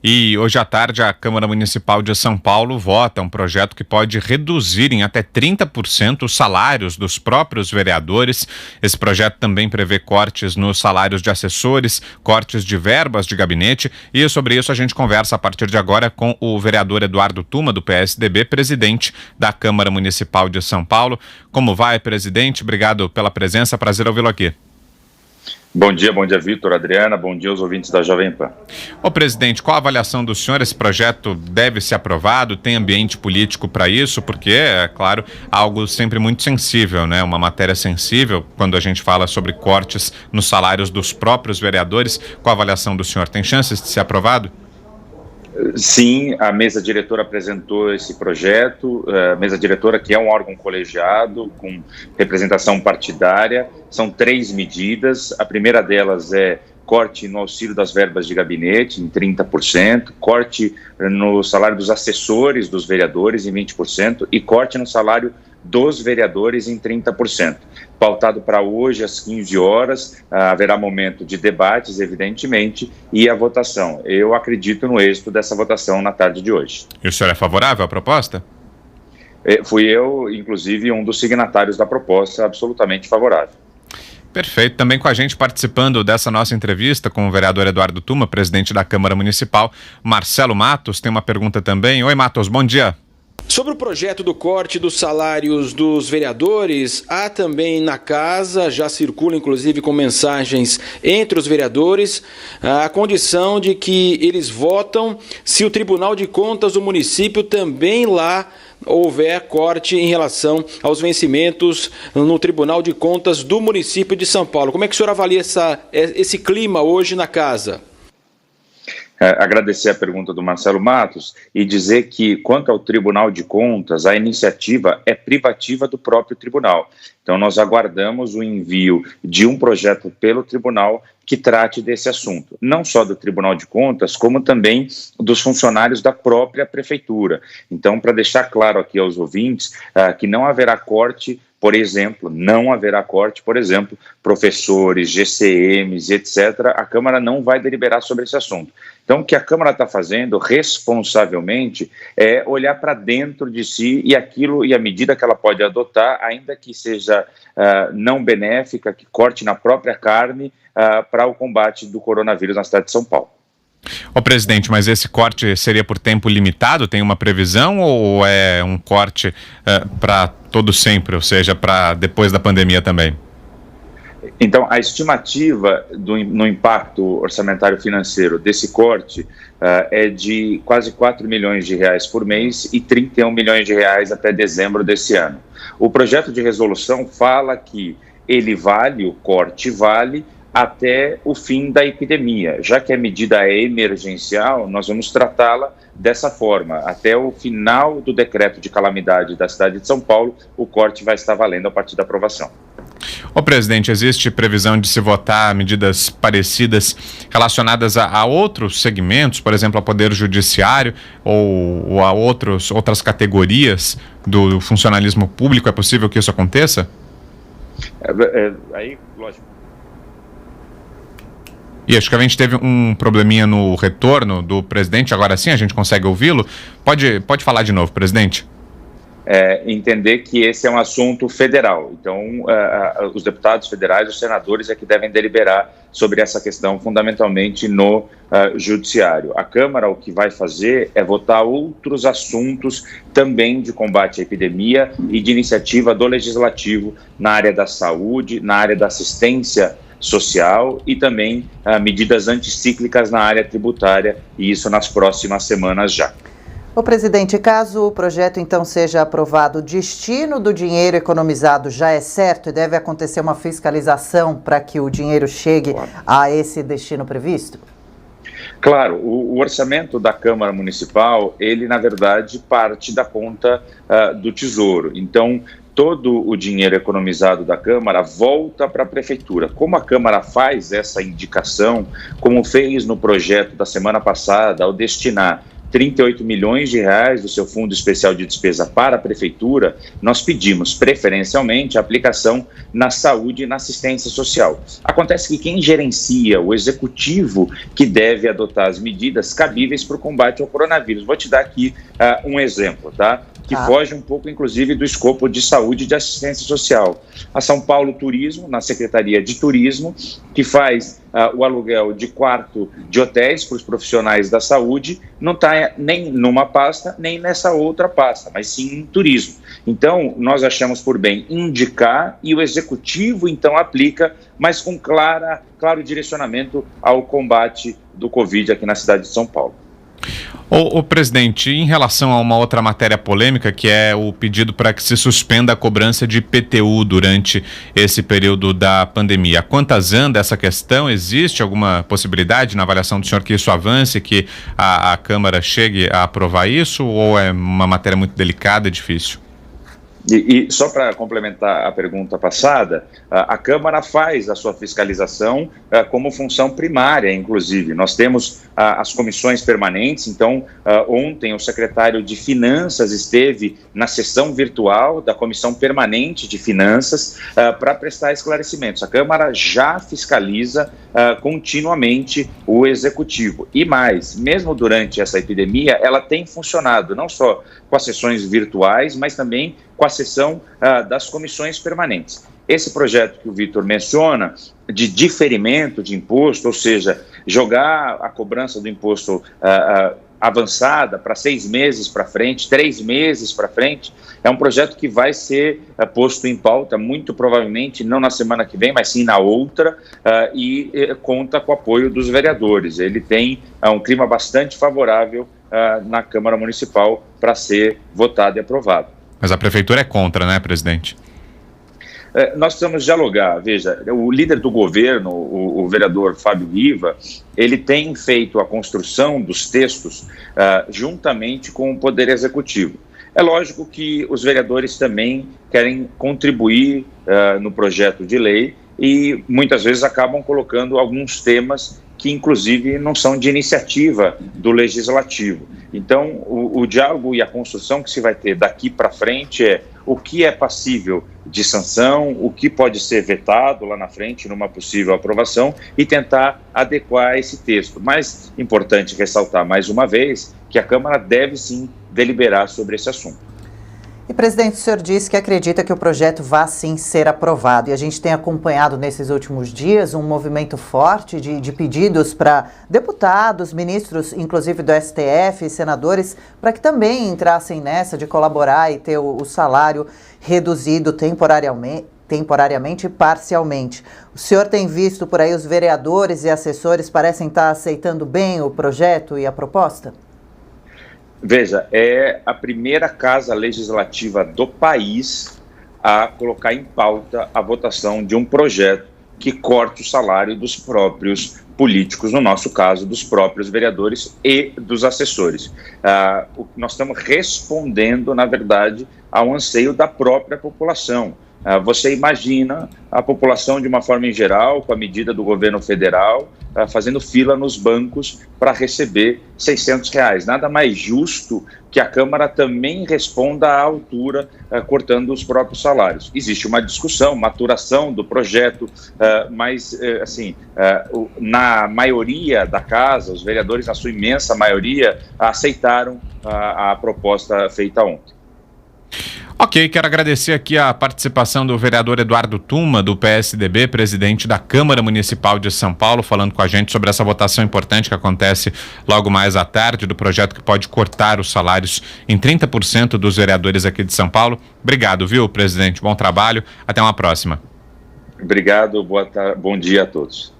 E hoje à tarde a Câmara Municipal de São Paulo vota um projeto que pode reduzir em até 30% os salários dos próprios vereadores. Esse projeto também prevê cortes nos salários de assessores, cortes de verbas de gabinete, e sobre isso a gente conversa a partir de agora com o vereador Eduardo Tuma, do PSDB, presidente da Câmara Municipal de São Paulo. Como vai, presidente? Obrigado pela presença, prazer ouvi-lo aqui. Bom dia, Vitor, Adriana, bom dia aos ouvintes da Jovem Pan. Ô presidente, qual a avaliação do senhor? Esse projeto deve ser aprovado? Tem ambiente político para isso? Porque, é claro, algo sempre muito sensível, né? Uma matéria sensível quando a gente fala sobre cortes nos salários dos próprios vereadores. Qual a avaliação do senhor? Tem chances de ser aprovado? Sim, a mesa diretora apresentou esse projeto, a mesa diretora, que é um órgão colegiado com representação partidária. São 3 medidas. A primeira delas é corte no auxílio das verbas de gabinete em 30%, corte no salário dos assessores dos vereadores em 20% e corte no salário dos vereadores em 30%. Pautado para hoje às 15 horas, haverá momento de debates, evidentemente, e a votação. Eu acredito no êxito dessa votação na tarde de hoje. E o senhor é favorável à proposta? Fui eu, inclusive, um dos signatários da proposta, absolutamente favorável. Perfeito. Também com a gente participando dessa nossa entrevista com o vereador Eduardo Tuma, presidente da Câmara Municipal, Marcelo Matos, tem uma pergunta também. Oi, Matos, bom dia. Sobre o projeto do corte dos salários dos vereadores, há também na casa, já circula inclusive com mensagens entre os vereadores, a condição de que eles votam se o Tribunal de Contas do município também lá houver corte em relação aos vencimentos no Tribunal de Contas do município de São Paulo. Como é que o senhor avalia esse clima hoje na casa? Agradecer a pergunta do Marcelo Matos e dizer que, quanto ao Tribunal de Contas, a iniciativa é privativa do próprio tribunal. Então, nós aguardamos o envio de um projeto pelo tribunal que trate desse assunto, não só do Tribunal de Contas, como também dos funcionários da própria prefeitura. Então, para deixar claro aqui aos ouvintes que não haverá corte, por exemplo, professores, GCMs, etc., a Câmara não vai deliberar sobre esse assunto. Então, o que a Câmara está fazendo, responsavelmente, é olhar para dentro de si e a medida que ela pode adotar, ainda que seja não benéfica, que corte na própria carne, para o combate do coronavírus na cidade de São Paulo. Ô presidente, mas esse corte seria por tempo limitado? Tem uma previsão ou é um corte para todo sempre, ou seja, para depois da pandemia também? Então, a estimativa no impacto orçamentário financeiro desse corte é de quase 4 milhões de reais por mês e 31 milhões de reais até dezembro desse ano. O projeto de resolução fala que o corte vale até o fim da epidemia. Já que a medida é emergencial, nós vamos tratá-la dessa forma. Até o final do decreto de calamidade da cidade de São Paulo, o corte vai estar valendo a partir da aprovação. Ô presidente, existe previsão de se votar medidas parecidas relacionadas a outros segmentos, por exemplo, ao Poder Judiciário ou a outras categorias do funcionalismo público? É possível que isso aconteça? Aí, lógico. E acho que a gente teve um probleminha no retorno do presidente, agora sim a gente consegue ouvi-lo. Pode falar de novo, presidente. Entender que esse é um assunto federal. Então, os deputados federais, os senadores é que devem deliberar sobre essa questão, fundamentalmente no judiciário. A Câmara o que vai fazer é votar outros assuntos também de combate à epidemia e de iniciativa do Legislativo na área da saúde, na área da assistência social e também medidas anticíclicas na área tributária, e isso nas próximas semanas já. Ô presidente, caso o projeto então seja aprovado, o destino do dinheiro economizado já é certo e deve acontecer uma fiscalização para que o dinheiro chegue a esse destino previsto? Claro, o orçamento da Câmara Municipal, ele na verdade parte da conta do Tesouro. Então, todo o dinheiro economizado da Câmara volta para a Prefeitura. Como a Câmara faz essa indicação, como fez no projeto da semana passada, ao destinar 38 milhões de reais do seu Fundo Especial de Despesa para a Prefeitura, nós pedimos preferencialmente a aplicação na saúde e na assistência social. Acontece que quem gerencia, o executivo que deve adotar as medidas cabíveis para o combate ao coronavírus. Vou te dar aqui um exemplo, tá? Que foge um pouco, inclusive, do escopo de saúde e de assistência social. A São Paulo Turismo, na Secretaria de Turismo, que faz o aluguel de quarto de hotéis para os profissionais da saúde, não está nem numa pasta, nem nessa outra pasta, mas sim em turismo. Então, nós achamos por bem indicar e o Executivo, então, aplica, mas com claro direcionamento ao combate do Covid aqui na cidade de São Paulo. O presidente, em relação a uma outra matéria polêmica, que é o pedido para que se suspenda a cobrança de IPTU durante esse período da pandemia. Quantas anda essa questão? Existe alguma possibilidade na avaliação do senhor que isso avance, que a Câmara chegue a aprovar isso, ou é uma matéria muito delicada e difícil? E só para complementar a pergunta passada, a Câmara faz a sua fiscalização como função primária, inclusive. Nós temos as comissões permanentes, então ontem o secretário de Finanças esteve na sessão virtual da Comissão Permanente de Finanças para prestar esclarecimentos. A Câmara já fiscaliza continuamente o Executivo. E mais, mesmo durante essa epidemia, ela tem funcionado não só com as sessões virtuais, mas também com a sessão das comissões permanentes. Esse projeto que o Vitor menciona, de diferimento de imposto, ou seja, jogar a cobrança do imposto avançada para 6 meses para frente, 3 meses para frente, é um projeto que vai ser posto em pauta, muito provavelmente, não na semana que vem, mas sim na outra, e conta com o apoio dos vereadores. Ele tem um clima bastante favorável na Câmara Municipal para ser votado e aprovado. Mas a Prefeitura é contra, né, presidente? Nós precisamos dialogar. Veja, o líder do governo, o vereador Fábio Riva, ele tem feito a construção dos textos juntamente com o Poder Executivo. É lógico que os vereadores também querem contribuir no projeto de lei e muitas vezes acabam colocando alguns temas que, inclusive, não são de iniciativa do Legislativo. Então, o diálogo e a construção que se vai ter daqui para frente é o que é passível de sanção, o que pode ser vetado lá na frente numa possível aprovação e tentar adequar esse texto. Mas, importante ressaltar mais uma vez que a Câmara deve sim deliberar sobre esse assunto. E, presidente, o senhor disse que acredita que o projeto vá sim ser aprovado. E a gente tem acompanhado nesses últimos dias um movimento forte de pedidos para deputados, ministros, inclusive do STF, senadores, para que também entrassem nessa de colaborar e ter o salário reduzido temporariamente e parcialmente. O senhor tem visto por aí os vereadores e assessores parecem estar aceitando bem o projeto e a proposta? Veja, é a primeira casa legislativa do país a colocar em pauta a votação de um projeto que corte o salário dos próprios políticos, no nosso caso, dos próprios vereadores e dos assessores. Nós estamos respondendo, na verdade, ao anseio da própria população. Você imagina a população, de uma forma em geral, com a medida do governo federal, fazendo fila nos bancos para receber R$600. Nada mais justo que a Câmara também responda à altura, cortando os próprios salários. Existe uma discussão, maturação do projeto, mas, assim, na maioria da casa, os vereadores, na sua imensa maioria, aceitaram a proposta feita ontem. Ok, quero agradecer aqui a participação do vereador Eduardo Tuma, do PSDB, presidente da Câmara Municipal de São Paulo, falando com a gente sobre essa votação importante que acontece logo mais à tarde, do projeto que pode cortar os salários em 30% dos vereadores aqui de São Paulo. Obrigado, viu, presidente? Bom trabalho. Até uma próxima. Obrigado, bom dia a todos.